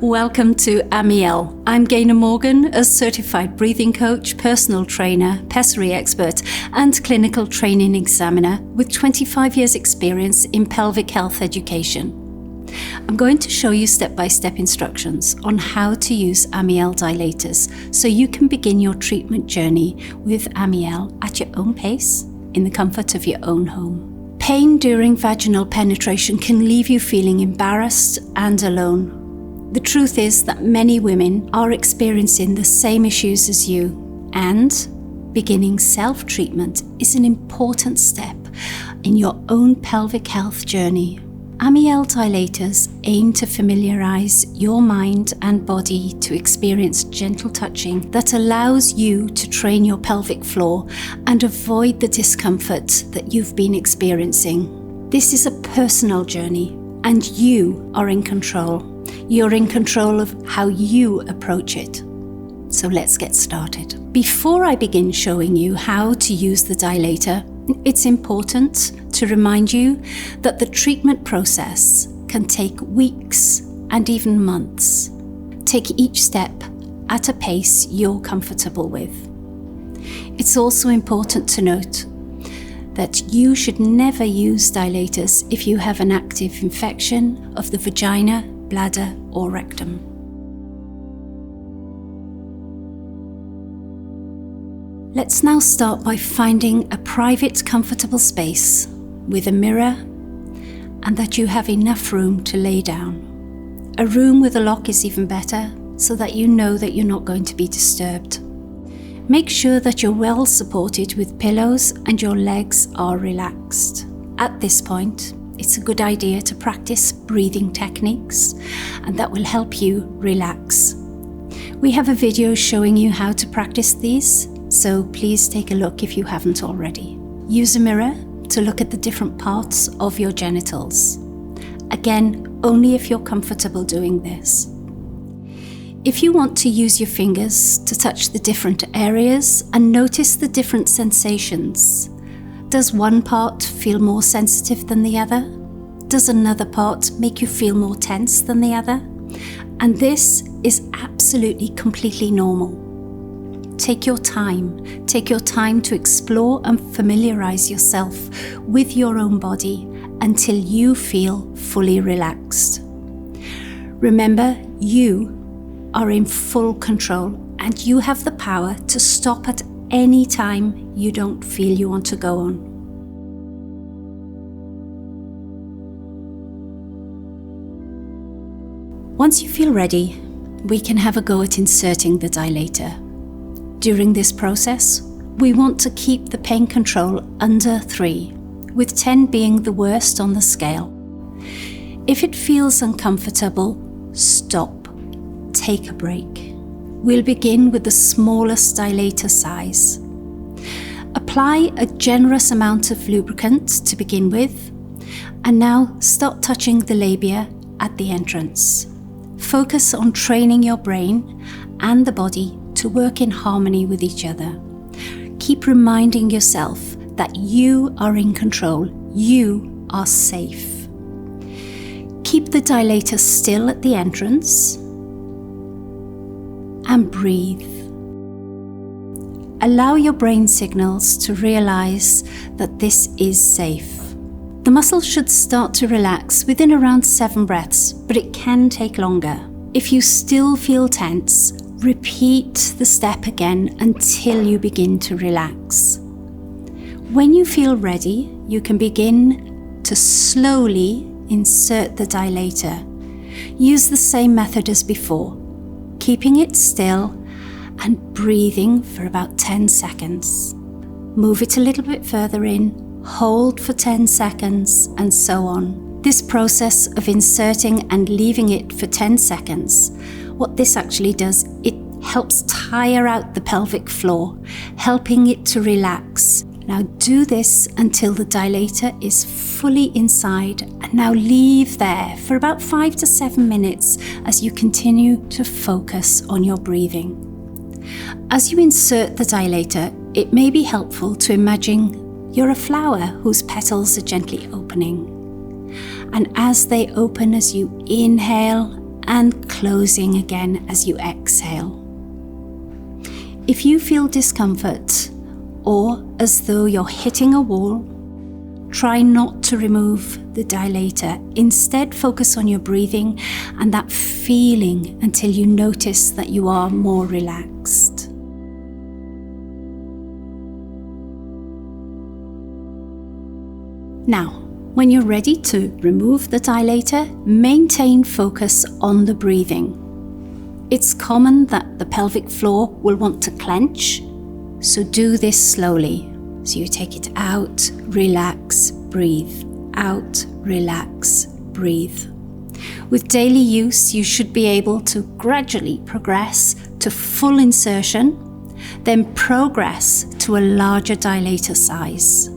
Welcome to Amielle. I'm Gaynor Morgan, a certified breathing coach, personal trainer, pessary expert, and clinical training examiner with 25 years experience in pelvic health education. I'm going to show you step-by-step instructions on how to use Amielle dilators so you can begin your treatment journey with Amielle at your own pace in the comfort of your own home. Pain during vaginal penetration can leave you feeling embarrassed and alone. The truth is that many women are experiencing the same issues as you, and beginning self-treatment is an important step in your own pelvic health journey. Amielle dilators aim to familiarize your mind and body to experience gentle touching that allows you to train your pelvic floor and avoid the discomfort that you've been experiencing. This is a personal journey, and you are in control. You're in control of how you approach it. So let's get started. Before I begin showing you how to use the dilator, it's important to remind you that the treatment process can take weeks and even months. Take each step at a pace you're comfortable with. It's also important to note that you should never use dilators if you have an active infection of the vagina, bladder, or rectum. Let's now start by finding a private, comfortable space with a mirror and that you have enough room to lay down. A room with a lock is even better so that you know that you're not going to be disturbed. Make sure that you're well supported with pillows and your legs are relaxed. At this point, it's a good idea to practice breathing techniques, and that will help you relax. We have a video showing you how to practice these, so please take a look if you haven't already. Use a mirror to look at the different parts of your genitals. Again, only if you're comfortable doing this. If you want to use your fingers to touch the different areas and notice the different sensations. Does one part feel more sensitive than the other? Does another part make you feel more tense than the other? And this is absolutely completely normal. Take your time. Take your time to explore and familiarize yourself with your own body until you feel fully relaxed. Remember, you are in full control and you have the power to stop at any time you don't feel you want to go on. Once you feel ready, we can have a go at inserting the dilator. During this process, we want to keep the pain control under 3, with 10 being the worst on the scale. If it feels uncomfortable, stop. Take a break. We'll begin with the smallest dilator size. Apply a generous amount of lubricant to begin with, and now start touching the labia at the entrance. Focus on training your brain and the body to work in harmony with each other. Keep reminding yourself that you are in control, you are safe. Keep the dilator still at the entrance and breathe. Allow your brain signals to realize that this is safe. The muscles should start to relax within around 7 breaths, but it can take longer. If you still feel tense, repeat the step again until you begin to relax. When you feel ready, you can begin to slowly insert the dilator. Use the same method as before, keeping it still and breathing for about 10 seconds. Move it a little bit further in, hold for 10 seconds, and so on. This process of inserting and leaving it for 10 seconds, what this actually does, it helps tire out the pelvic floor, helping it to relax. Now do this until the dilator is fully inside, and now leave there for about 5 to 7 minutes as you continue to focus on your breathing. As you insert the dilator, it may be helpful to imagine you're a flower whose petals are gently opening. And as they open, as you inhale and closing again as you exhale. If you feel discomfort or as though you're hitting a wall, try not to remove the dilator. Instead, focus on your breathing and that feeling until you notice that you are more relaxed. Now, when you're ready to remove the dilator, maintain focus on the breathing. It's common that the pelvic floor will want to clench, so do this slowly. So you take it out, relax, breathe. Out, relax, breathe. With daily use, you should be able to gradually progress to full insertion, then progress to a larger dilator size.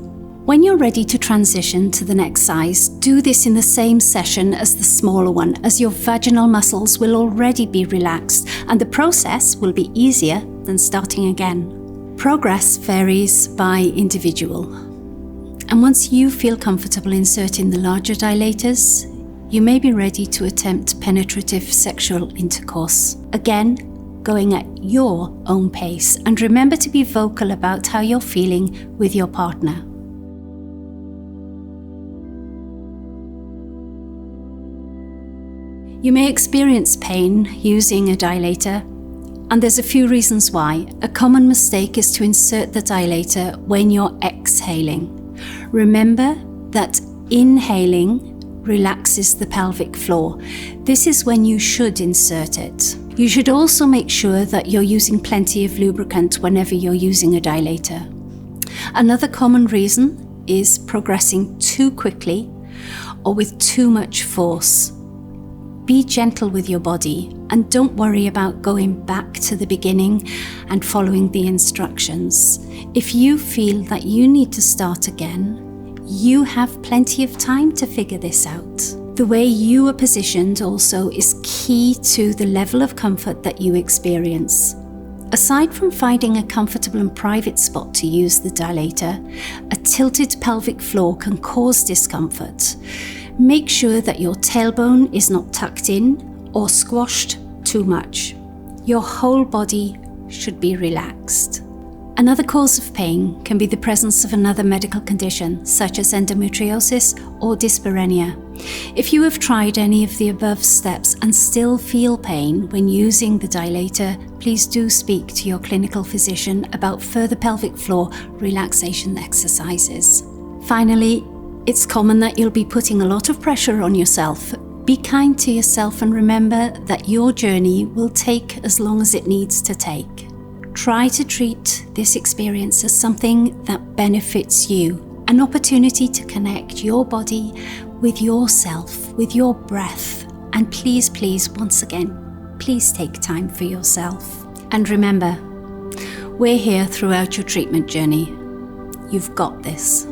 When you're ready to transition to the next size, do this in the same session as the smaller one, as your vaginal muscles will already be relaxed and the process will be easier than starting again. Progress varies by individual. And once you feel comfortable inserting the larger dilators, you may be ready to attempt penetrative sexual intercourse. Again, going at your own pace, and remember to be vocal about how you're feeling with your partner. You may experience pain using a dilator, and there's a few reasons why. A common mistake is to insert the dilator when you're exhaling. Remember that inhaling relaxes the pelvic floor. This is when you should insert it. You should also make sure that you're using plenty of lubricant whenever you're using a dilator. Another common reason is progressing too quickly or with too much force. Be gentle with your body and don't worry about going back to the beginning and following the instructions. If you feel that you need to start again, you have plenty of time to figure this out. The way you are positioned also is key to the level of comfort that you experience. Aside from finding a comfortable and private spot to use the dilator, a tilted pelvic floor can cause discomfort. Make sure that your tailbone is not tucked in or squashed too much. Your whole body should be relaxed. Another cause of pain can be the presence of another medical condition, such as endometriosis or dyspareunia. If you have tried any of the above steps and still feel pain when using the dilator, please do speak to your clinical physician about further pelvic floor relaxation exercises. Finally, it's common that you'll be putting a lot of pressure on yourself. Be kind to yourself and remember that your journey will take as long as it needs to take. Try to treat this experience as something that benefits you, an opportunity to connect your body with yourself, with your breath. And please, once again, please take time for yourself. And remember, we're here throughout your treatment journey. You've got this.